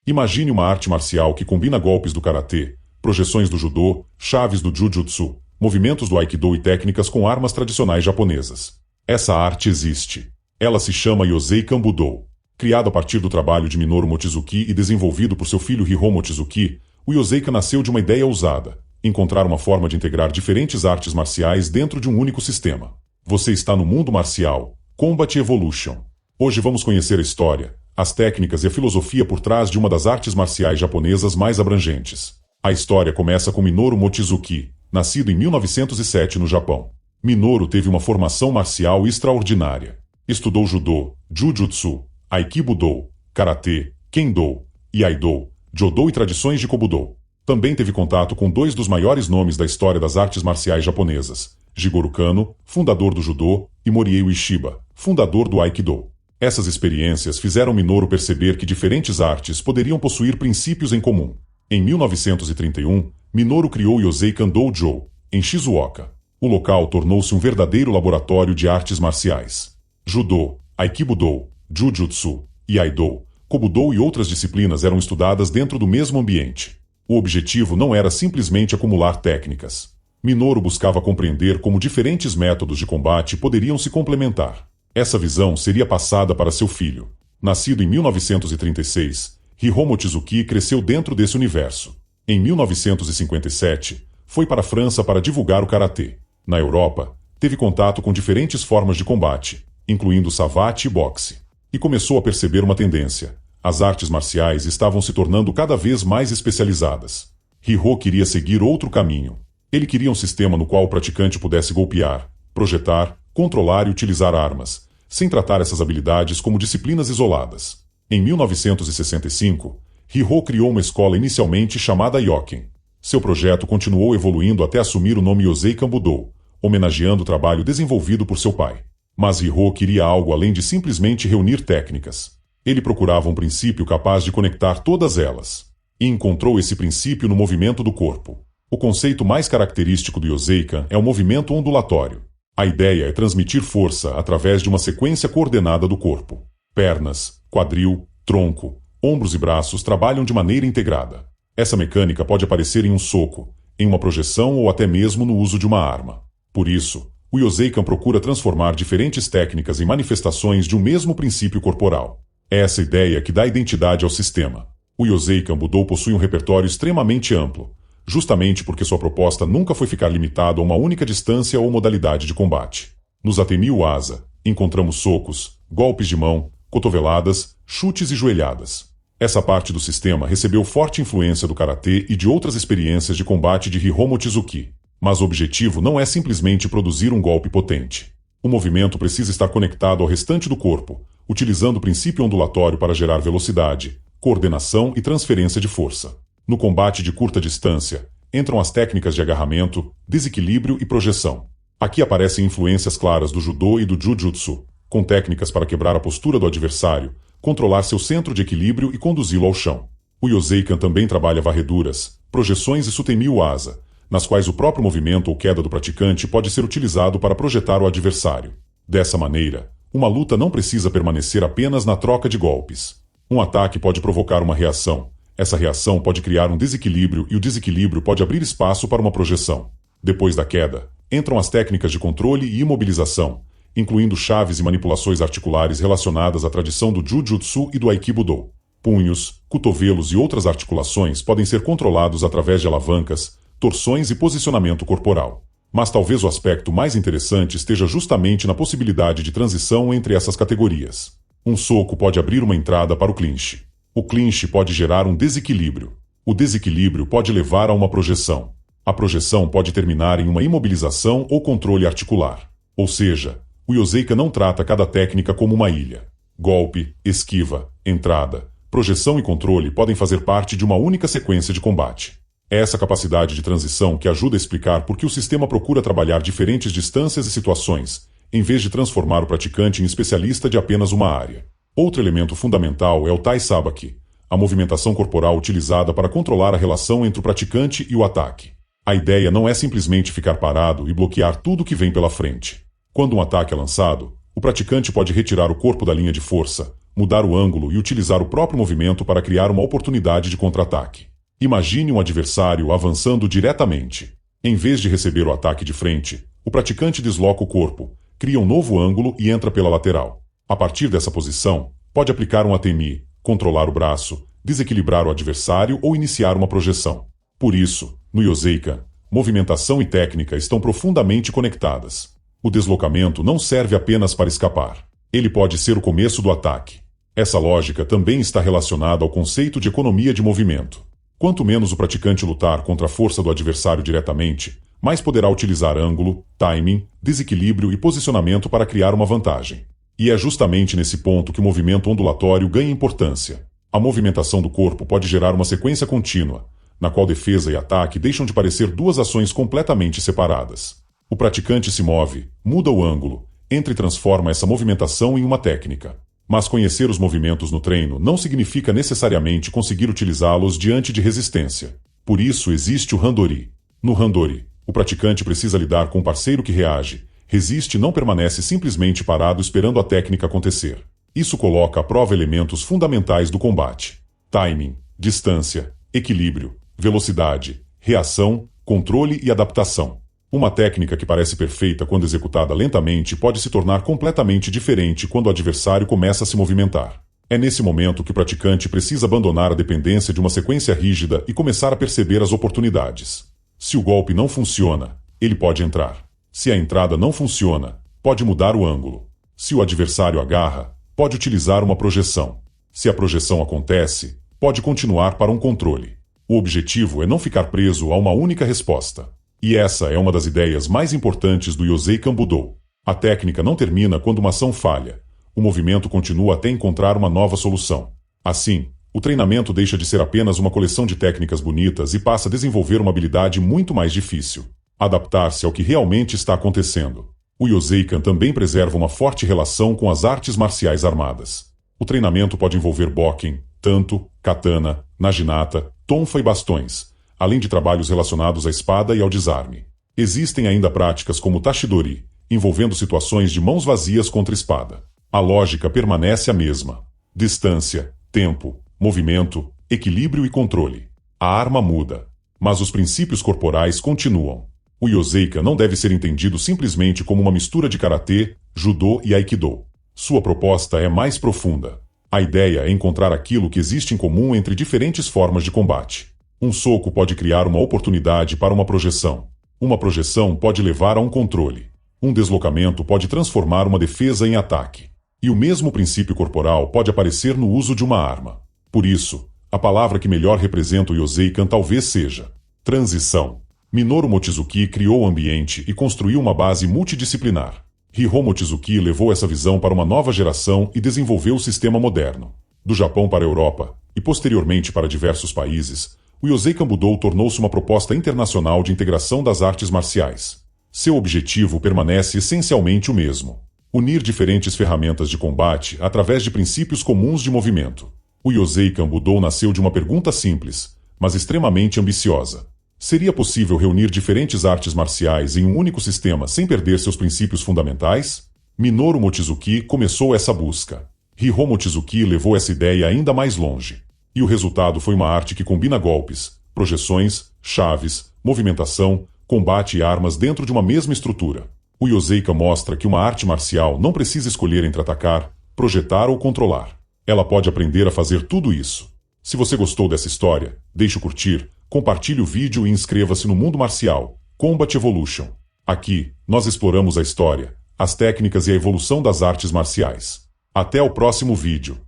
Imagine uma arte marcial que combina golpes do karatê, projeções do judô, chaves do jujutsu, movimentos do aikido e técnicas com armas tradicionais japonesas. Essa arte existe. Ela se chama Yoseikan Budou. Criado a partir do trabalho de Minoru Mochizuki e desenvolvido por seu filho Hiro Mochizuki, o Yoseikan nasceu de uma ideia ousada: encontrar uma forma de integrar diferentes artes marciais dentro de um único sistema. Você está no mundo marcial, Combat Evolution. Hoje vamos conhecer a história, as técnicas e a filosofia por trás de uma das artes marciais japonesas mais abrangentes. A história começa com Minoru Mochizuki, nascido em 1907 no Japão. Minoru teve uma formação marcial extraordinária. Estudou judô, jujutsu, aikibudo, karatê, kendo, iaido, jodô e tradições de kobudo. Também teve contato com dois dos maiores nomes da história das artes marciais japonesas: Jigoro Kano, fundador do judô, e Morihei Ueshiba, fundador do aikido. Essas experiências fizeram Minoru perceber que diferentes artes poderiam possuir princípios em comum. Em 1931, Minoru criou o Yoseikan Dojo, em Shizuoka. O local tornou-se um verdadeiro laboratório de artes marciais. Judô, aikibudo, jujutsu, iaido, kobudo e outras disciplinas eram estudadas dentro do mesmo ambiente. O objetivo não era simplesmente acumular técnicas. Minoru buscava compreender como diferentes métodos de combate poderiam se complementar. Essa visão seria passada para seu filho. Nascido em 1936, Hiro Mochizuki cresceu dentro desse universo. Em 1957, foi para a França para divulgar o karatê. Na Europa, teve contato com diferentes formas de combate, incluindo savate e boxe. E começou a perceber uma tendência: as artes marciais estavam se tornando cada vez mais especializadas. Hiro queria seguir outro caminho. Ele queria um sistema no qual o praticante pudesse golpear, projetar, controlar e utilizar armas, sem tratar essas habilidades como disciplinas isoladas. Em 1965, Hiro criou uma escola inicialmente chamada Yoken. Seu projeto continuou evoluindo até assumir o nome Yoseikan Budou, homenageando o trabalho desenvolvido por seu pai. Mas Hiro queria algo além de simplesmente reunir técnicas. Ele procurava um princípio capaz de conectar todas elas. E encontrou esse princípio no movimento do corpo. O conceito mais característico do Yoseikan é o movimento ondulatório. A ideia é transmitir força através de uma sequência coordenada do corpo. Pernas, quadril, tronco, ombros e braços trabalham de maneira integrada. Essa mecânica pode aparecer em um soco, em uma projeção ou até mesmo no uso de uma arma. Por isso, o Yoseikan procura transformar diferentes técnicas em manifestações de um mesmo princípio corporal. É essa ideia que dá identidade ao sistema. O Yoseikan Budou possui um repertório extremamente amplo, justamente porque sua proposta nunca foi ficar limitado a uma única distância ou modalidade de combate. Nos Atemi Uasa, encontramos socos, golpes de mão, cotoveladas, chutes e joelhadas. Essa parte do sistema recebeu forte influência do karatê e de outras experiências de combate de Hiro Mochizuki. Mas o objetivo não é simplesmente produzir um golpe potente. O movimento precisa estar conectado ao restante do corpo, utilizando o princípio ondulatório para gerar velocidade, coordenação e transferência de força. No combate de curta distância, entram as técnicas de agarramento, desequilíbrio e projeção. Aqui aparecem influências claras do judô e do jujutsu, com técnicas para quebrar a postura do adversário, controlar seu centro de equilíbrio e conduzi-lo ao chão. O Yoseikan também trabalha varreduras, projeções e sutemi uasa, nas quais o próprio movimento ou queda do praticante pode ser utilizado para projetar o adversário. Dessa maneira, uma luta não precisa permanecer apenas na troca de golpes. Um ataque pode provocar uma reação. Essa reação pode criar um desequilíbrio e o desequilíbrio pode abrir espaço para uma projeção. Depois da queda, entram as técnicas de controle e imobilização, incluindo chaves e manipulações articulares relacionadas à tradição do jujutsu e do aikibudo. Punhos, cotovelos e outras articulações podem ser controlados através de alavancas, torções e posicionamento corporal. Mas talvez o aspecto mais interessante esteja justamente na possibilidade de transição entre essas categorias. Um soco pode abrir uma entrada para o clinch. O clinch pode gerar um desequilíbrio. O desequilíbrio pode levar a uma projeção. A projeção pode terminar em uma imobilização ou controle articular. Ou seja, o Yoseikan não trata cada técnica como uma ilha. Golpe, esquiva, entrada, projeção e controle podem fazer parte de uma única sequência de combate. É essa capacidade de transição que ajuda a explicar por que o sistema procura trabalhar diferentes distâncias e situações, em vez de transformar o praticante em especialista de apenas uma área. Outro elemento fundamental é o Tai Sabaki, a movimentação corporal utilizada para controlar a relação entre o praticante e o ataque. A ideia não é simplesmente ficar parado e bloquear tudo que vem pela frente. Quando um ataque é lançado, o praticante pode retirar o corpo da linha de força, mudar o ângulo e utilizar o próprio movimento para criar uma oportunidade de contra-ataque. Imagine um adversário avançando diretamente. Em vez de receber o ataque de frente, o praticante desloca o corpo, cria um novo ângulo e entra pela lateral. A partir dessa posição, pode aplicar um atemi, controlar o braço, desequilibrar o adversário ou iniciar uma projeção. Por isso, no Yoseikan, movimentação e técnica estão profundamente conectadas. O deslocamento não serve apenas para escapar. Ele pode ser o começo do ataque. Essa lógica também está relacionada ao conceito de economia de movimento. Quanto menos o praticante lutar contra a força do adversário diretamente, mais poderá utilizar ângulo, timing, desequilíbrio e posicionamento para criar uma vantagem. E é justamente nesse ponto que o movimento ondulatório ganha importância. A movimentação do corpo pode gerar uma sequência contínua, na qual defesa e ataque deixam de parecer duas ações completamente separadas. O praticante se move, muda o ângulo, entra e transforma essa movimentação em uma técnica. Mas conhecer os movimentos no treino não significa necessariamente conseguir utilizá-los diante de resistência. Por isso existe o Randori. No Randori, o praticante precisa lidar com um parceiro que reage, resiste e não permanece simplesmente parado esperando a técnica acontecer. Isso coloca à prova elementos fundamentais do combate: timing, distância, equilíbrio, velocidade, reação, controle e adaptação. Uma técnica que parece perfeita quando executada lentamente pode se tornar completamente diferente quando o adversário começa a se movimentar. É nesse momento que o praticante precisa abandonar a dependência de uma sequência rígida e começar a perceber as oportunidades. Se o golpe não funciona, ele pode entrar. Se a entrada não funciona, pode mudar o ângulo. Se o adversário agarra, pode utilizar uma projeção. Se a projeção acontece, pode continuar para um controle. O objetivo é não ficar preso a uma única resposta. E essa é uma das ideias mais importantes do Yoseikan Budō. A técnica não termina quando uma ação falha. O movimento continua até encontrar uma nova solução. Assim, o treinamento deixa de ser apenas uma coleção de técnicas bonitas e passa a desenvolver uma habilidade muito mais difícil: adaptar-se ao que realmente está acontecendo. O Yoseikan também preserva uma forte relação com as artes marciais armadas. O treinamento pode envolver bokken, tanto, katana, naginata, tonfa e bastões, além de trabalhos relacionados à espada e ao desarme. Existem ainda práticas como Tachidori, envolvendo situações de mãos vazias contra espada. A lógica permanece a mesma: distância, tempo, movimento, equilíbrio e controle. A arma muda, mas os princípios corporais continuam. O Yoseikan não deve ser entendido simplesmente como uma mistura de karatê, judô e aikido. Sua proposta é mais profunda. A ideia é encontrar aquilo que existe em comum entre diferentes formas de combate. Um soco pode criar uma oportunidade para uma projeção. Uma projeção pode levar a um controle. Um deslocamento pode transformar uma defesa em ataque. E o mesmo princípio corporal pode aparecer no uso de uma arma. Por isso, a palavra que melhor representa o Yoseikan talvez seja transição. Minoru Mochizuki criou o ambiente e construiu uma base multidisciplinar. Hirō Mochizuki levou essa visão para uma nova geração e desenvolveu o sistema moderno. Do Japão para a Europa, e posteriormente para diversos países, o Yoseikan Budō tornou-se uma proposta internacional de integração das artes marciais. Seu objetivo permanece essencialmente o mesmo: unir diferentes ferramentas de combate através de princípios comuns de movimento. O Yoseikan Budō nasceu de uma pergunta simples, mas extremamente ambiciosa: seria possível reunir diferentes artes marciais em um único sistema sem perder seus princípios fundamentais? Minoru Mochizuki começou essa busca. Hirō Mochizuki levou essa ideia ainda mais longe. E o resultado foi uma arte que combina golpes, projeções, chaves, movimentação, combate e armas dentro de uma mesma estrutura. O Yoseikan mostra que uma arte marcial não precisa escolher entre atacar, projetar ou controlar. Ela pode aprender a fazer tudo isso. Se você gostou dessa história, deixe o curtir, compartilhe o vídeo e inscreva-se no Mundo Marcial Combat Evolution. Aqui, nós exploramos a história, as técnicas e a evolução das artes marciais. Até o próximo vídeo.